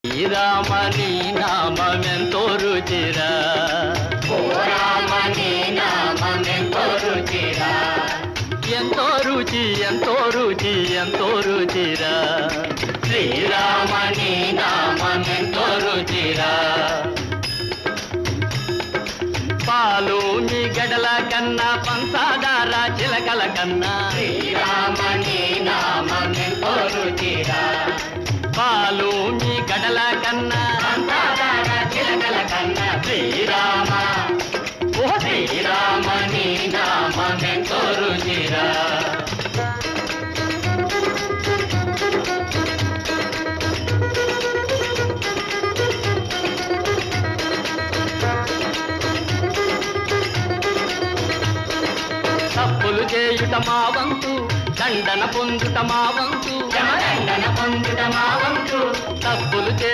శ్రీరామని నామమెంతో రుచిరా, ఓ రామని నామమెంతో రుచిరా, ఎంతో రుచి ఎంతో రుచి ఎంతో రుచిరా. శ్రీరామని నామమెంతో రుచిరా. పాలు మీ గడల కన్నా పంచదార చిలకల కన్నా, శ్రీరామని నామమెంతో రుచిరా. పాలు మీ గడల కన్నా పంచదార చిలకల కన్నా శ్రీరామ, ఓ శ్రీరామని నామమెంతో రుచిరా. తప్పులు చేయుట మా వంతు, దండన పొందుట మా వంతు, జమదండన పొందుట మా వంతు, తప్పులు చే